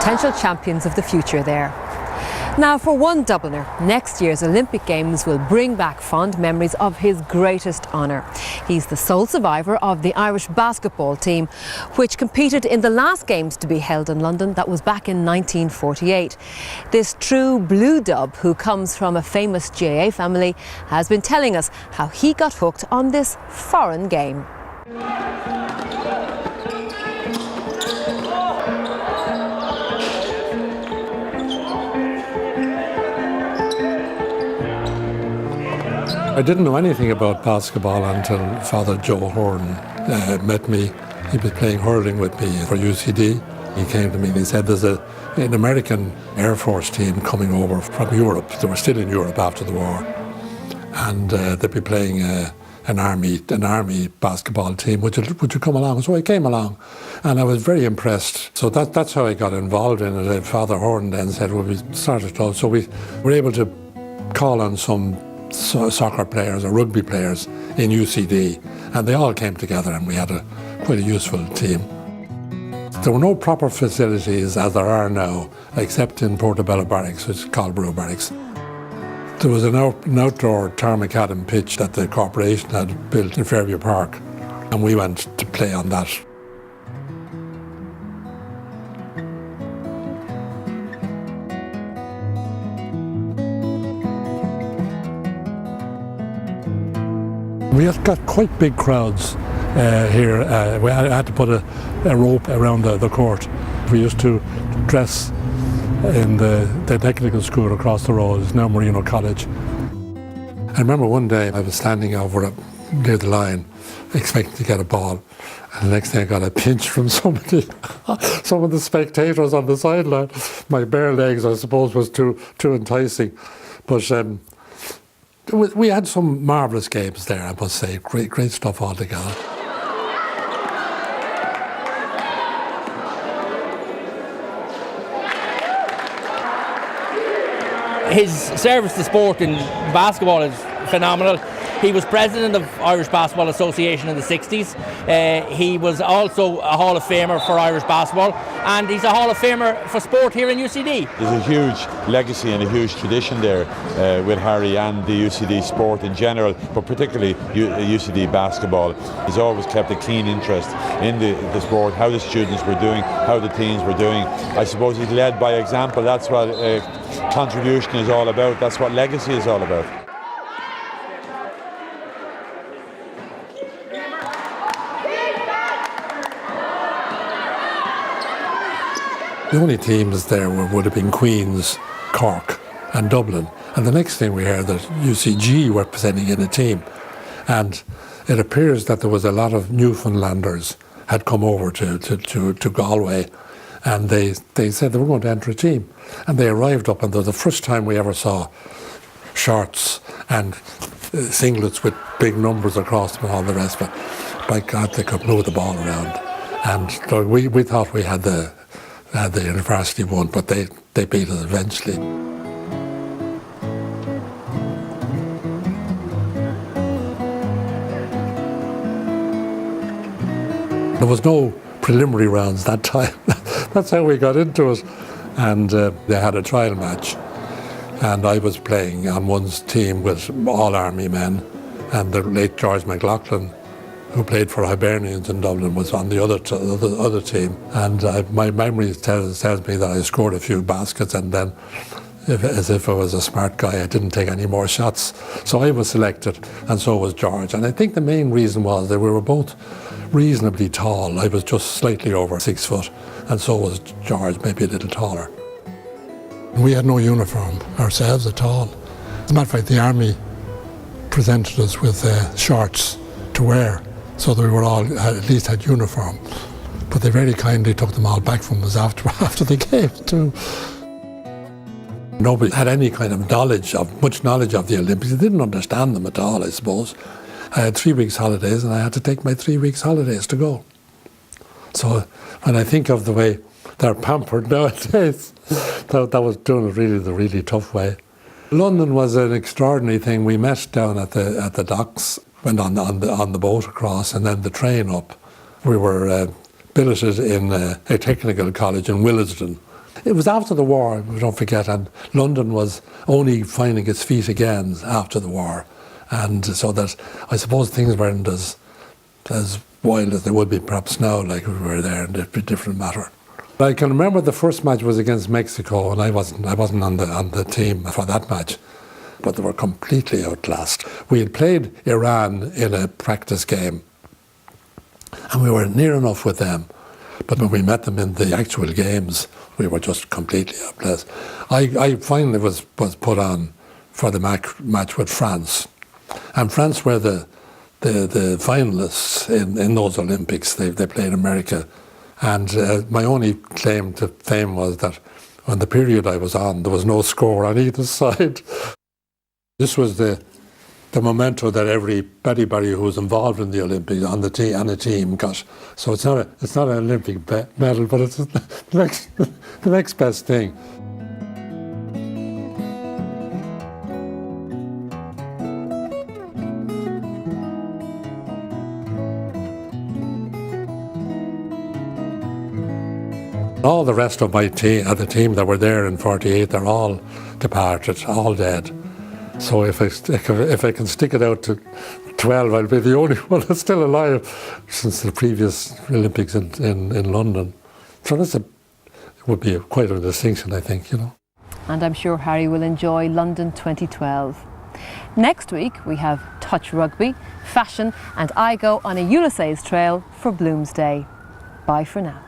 potential champions of the future there. Now, for one Dubliner, next year's Olympic Games will bring back fond memories of his greatest honour. He's the sole survivor of the Irish basketball team, which competed in the last Games to be held in London. That was back in 1948. This true blue dub, who comes from a famous GAA family, has been telling us how he got hooked on this foreign game. I didn't know anything about basketball until Father Joe Horn met me. He was playing hurling with me for UCD. He came to me and he said there's an American Air Force team coming over from Europe. They were still in Europe after the war. And they'd be playing an army basketball team. Would you come along? So I came along and I was very impressed. So that's how I got involved in it. Father Horn then said, well, we started to, so we were able to call on some soccer players or rugby players in UCD, and they all came together and we had quite a useful team. There were no proper facilities as there are now, except in Portobello Barracks, which is called Brew Barracks. There was an outdoor Tarmacadam pitch that the corporation had built in Fairview Park, and we went to play on that. We have got quite big crowds here. We had to put a rope around the court. We used to dress in the technical school across the road. It's now Marino College. I remember one day I was standing over near the line expecting to get a ball, and the next thing I got a pinch from somebody, some of the spectators on the sideline. My bare legs, I suppose, was too enticing. But we had some marvellous games there, I must say. Great stuff altogether. His service to sport in basketball is phenomenal. He was president of Irish Basketball Association in the 60s. He was also a Hall of Famer for Irish basketball, and he's a Hall of Famer for sport here in UCD. There's a huge legacy and a huge tradition there with Harry and the UCD sport in general, but particularly UCD basketball. He's always kept a keen interest in the sport, how the students were doing, how the teams were doing. I suppose he's led by example. That's what contribution is all about. That's what legacy is all about. The only teams there would have been Queen's, Cork and Dublin. And the next thing we heard that UCG were presenting in a team. And it appears that there was a lot of Newfoundlanders had come over to Galway, and they said they were going to enter a team. And they arrived up, and it was the first time we ever saw shorts and singlets with big numbers across them and all the rest. But by God, they could move the ball around. And so we thought we had the university won, but they beat us eventually. There was no preliminary rounds that time. That's how we got into it. And they had a trial match, and I was playing on one's team with all army men, and the late George McLaughlin, who played for Hibernians in Dublin, was on the other team. And my memory tells me that I scored a few baskets, and then, as if I was a smart guy, I didn't take any more shots. So I was selected, and so was George. And I think the main reason was that we were both reasonably tall. I was just slightly over 6 foot, and so was George, maybe a little taller. We had no uniform ourselves at all. As a matter of fact, the army presented us with shorts to wear, so that we were all at least had uniform. But they very kindly took them all back from us after the game too. Nobody had any kind of much knowledge of the Olympics. They didn't understand them at all, I suppose. I had 3 weeks holidays, and I had to take my 3 weeks holidays to go. So when I think of the way they're pampered nowadays, that was doing it really the really tough way. London was an extraordinary thing. We met down at the docks, went on the boat across, and then the train up. We were billeted in a technical college in Willesden. it was after the war, don't forget, and London was only finding its feet again after the war. And so that I suppose things weren't as wild as they would be perhaps now, like we were there, and it'd be a different matter. I can remember the first match was against Mexico, and I wasn't on the team for that match, but they were completely outclassed. We had played Iran in a practice game, and we were near enough with them, but when we met them in the actual games, we were just completely outclassed. I finally was put on for the match with France, and France were the finalists in those Olympics. They played America. And my only claim to fame was that on the period I was on, there was no score on either side. This was the memento that anybody who was involved in the Olympics on a team got. So it's not an Olympic medal, but it's the next best thing. All the rest of my team, the team that were there in '48, they're all departed, all dead. So if I can stick it out to 12, I'll be the only one that's still alive since the previous Olympics in London. So it would be quite a distinction, I think, you know. And I'm sure Harry will enjoy London 2012. Next week we have touch rugby, fashion, and I go on a Ulysses trail for Bloomsday. Bye for now.